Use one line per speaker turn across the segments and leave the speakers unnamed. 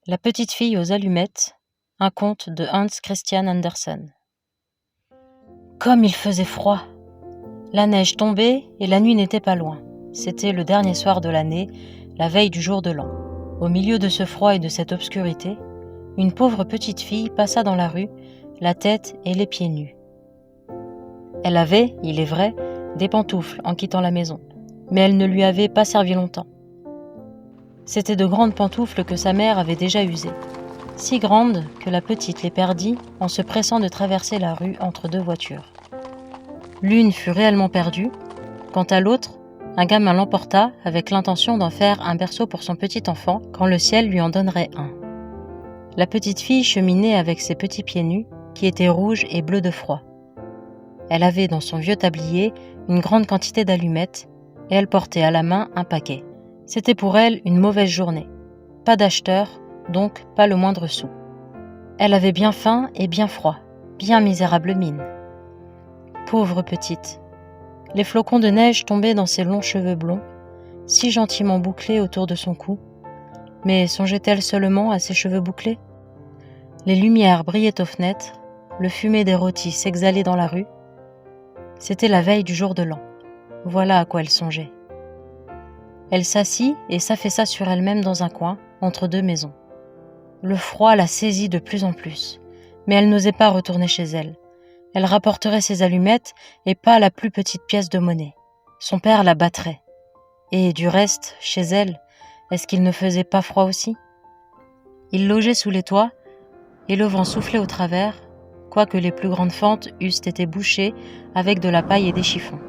La petite fille aux allumettes, un conte de Hans Christian Andersen. Comme il faisait froid! La neige tombait et la nuit n'était pas loin. C'était le dernier soir de l'année, la veille du jour de l'an. Au milieu de ce froid et de cette obscurité, une pauvre petite fille passa dans la rue, la tête et les pieds nus. Elle avait, il est vrai, des pantoufles en quittant la maison, mais elles ne lui avaient pas servi longtemps. C'étaient de grandes pantoufles que sa mère avait déjà usées, si grandes que la petite les perdit en se pressant de traverser la rue entre deux voitures. L'une fut réellement perdue, quant à l'autre, un gamin l'emporta avec l'intention d'en faire un berceau pour son petit enfant quand le ciel lui en donnerait un. La petite fille cheminait avec ses petits pieds nus qui étaient rouges et bleus de froid. Elle avait dans son vieux tablier une grande quantité d'allumettes et elle portait à la main un paquet. C'était pour elle une mauvaise journée. Pas d'acheteur, donc pas le moindre sou. Elle avait bien faim et bien froid, bien misérable mine. Pauvre petite. Les flocons de neige tombaient dans ses longs cheveux blonds, si gentiment bouclés autour de son cou. Mais songeait-elle seulement à ses cheveux bouclés? Les lumières brillaient aux fenêtres, le fumet des rôtis s'exhalait dans la rue. C'était la veille du jour de l'an. Voilà à quoi elle songeait. Elle s'assit et s'affaissa sur elle-même dans un coin, entre deux maisons. Le froid la saisit de plus en plus, mais elle n'osait pas retourner chez elle. Elle rapporterait ses allumettes et pas la plus petite pièce de monnaie. Son père la battrait. Et du reste, chez elle, est-ce qu'il ne faisait pas froid aussi? Il logeait sous les toits, et le vent soufflait au travers, quoique les plus grandes fentes eussent été bouchées avec de la paille et des chiffons.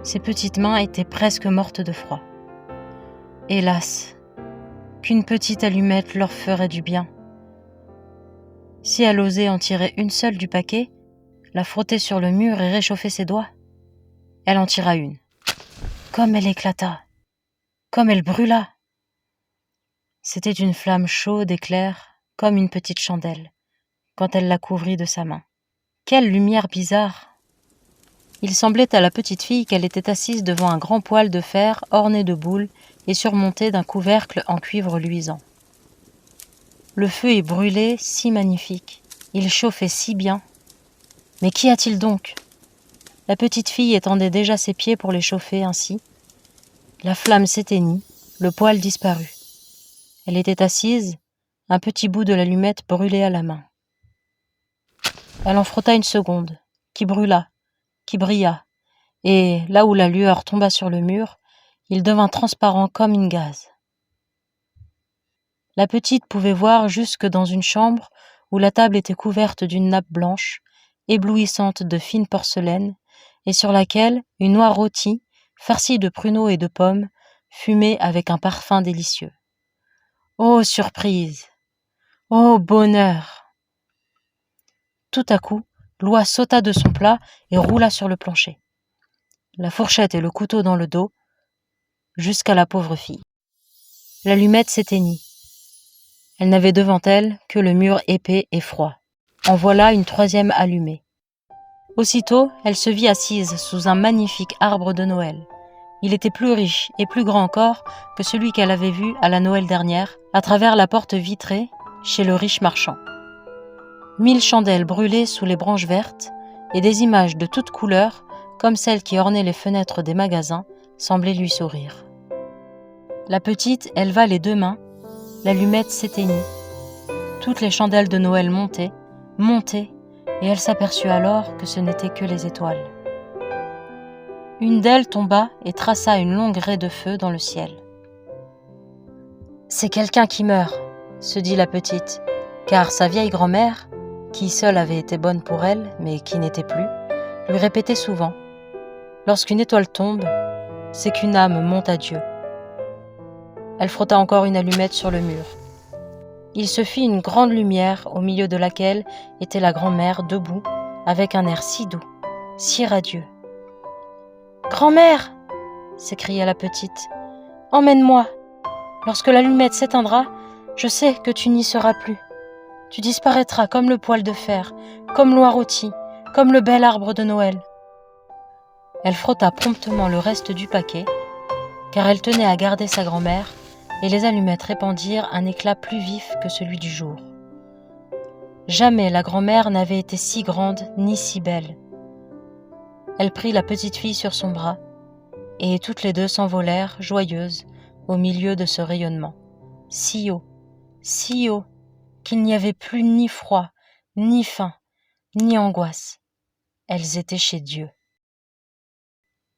Ses petites mains étaient presque mortes de froid. Hélas, qu'une petite allumette leur ferait du bien. Si elle osait en tirer une seule du paquet, la frotter sur le mur et réchauffer ses doigts. Elle en tira une. Comme elle éclata, comme elle brûla. C'était une flamme chaude et claire, comme une petite chandelle, quand elle la couvrit de sa main. Quelle lumière bizarre! Il semblait à la petite fille qu'elle était assise devant un grand poêle de fer orné de boules et surmonté d'un couvercle en cuivre luisant. Le feu y brûlait si magnifique, il chauffait si bien. Mais qu'y a-t-il donc? La petite fille étendait déjà ses pieds pour les chauffer ainsi. La flamme s'éteignit, le poêle disparut. Elle était assise, un petit bout de l'allumette brûlé à la main. Elle en frotta une seconde, qui brûla, qui brilla, et là où la lueur tomba sur le mur, il devint transparent comme une gaze. La petite pouvait voir jusque dans une chambre où la table était couverte d'une nappe blanche, éblouissante de fine porcelaine, et sur laquelle une noix rôtie, farcie de pruneaux et de pommes, fumait avec un parfum délicieux. Oh surprise! Oh bonheur! Tout à coup, l'oie sauta de son plat et roula sur le plancher. La fourchette et le couteau dans le dos, jusqu'à la pauvre fille. L'allumette s'éteignit. Elle n'avait devant elle que le mur épais et froid. En voilà une troisième allumée. Aussitôt, elle se vit assise sous un magnifique arbre de Noël. Il était plus riche et plus grand encore que celui qu'elle avait vu à la Noël dernière, à travers la porte vitrée, chez le riche marchand. 1000 chandelles brûlaient sous les branches vertes, et des images de toutes couleurs, comme celles qui ornaient les fenêtres des magasins, semblaient lui sourire. La petite éleva les deux mains, l'allumette s'éteignit. Toutes les chandelles de Noël montaient, et elle s'aperçut alors que ce n'étaient que les étoiles. Une d'elles tomba et traça une longue raie de feu dans le ciel. « C'est quelqu'un qui meurt », se dit la petite, car sa vieille grand-mère, qui seule avait été bonne pour elle, mais qui n'était plus, lui répétait souvent « Lorsqu'une étoile tombe, c'est qu'une âme monte à Dieu. » Elle frotta encore une allumette sur le mur. Il se fit une grande lumière au milieu de laquelle était la grand-mère debout, avec un air si doux, si radieux. « Grand-mère !» s'écria la petite. « Emmène-moi. Lorsque l'allumette s'éteindra, je sais que tu n'y seras plus. Tu disparaîtras comme le poêle de fer, comme l'oie rôtie, comme le bel arbre de Noël. » Elle frotta promptement le reste du paquet, car elle tenait à garder sa grand-mère, et les allumettes répandirent un éclat plus vif que celui du jour. Jamais la grand-mère n'avait été si grande ni si belle. Elle prit la petite fille sur son bras, et toutes les deux s'envolèrent, joyeuses, au milieu de ce rayonnement, si haut, qu'il n'y avait plus ni froid, ni faim, ni angoisse. Elles étaient chez Dieu.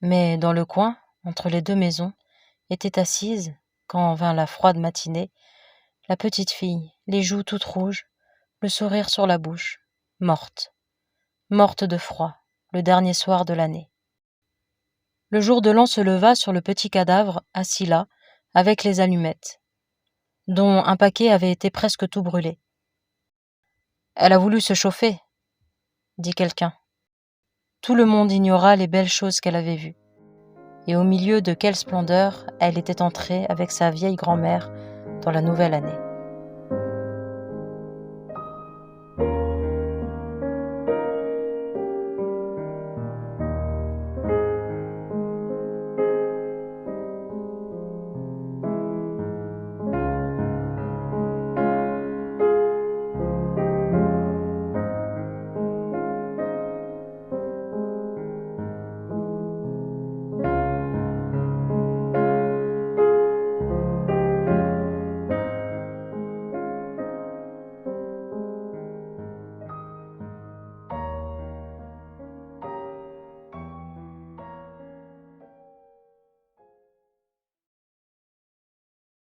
Mais dans le coin, entre les deux maisons, était assise, quand vint la froide matinée, la petite fille, les joues toutes rouges, le sourire sur la bouche, morte de froid, le dernier soir de l'année. Le jour de l'an se leva sur le petit cadavre, assis là, avec les allumettes, dont un paquet avait été presque tout brûlé. « Elle a voulu se chauffer », dit quelqu'un. Tout le monde ignora les belles choses qu'elle avait vues. Et au milieu de quelle splendeur elle était entrée avec sa vieille grand-mère dans la nouvelle année.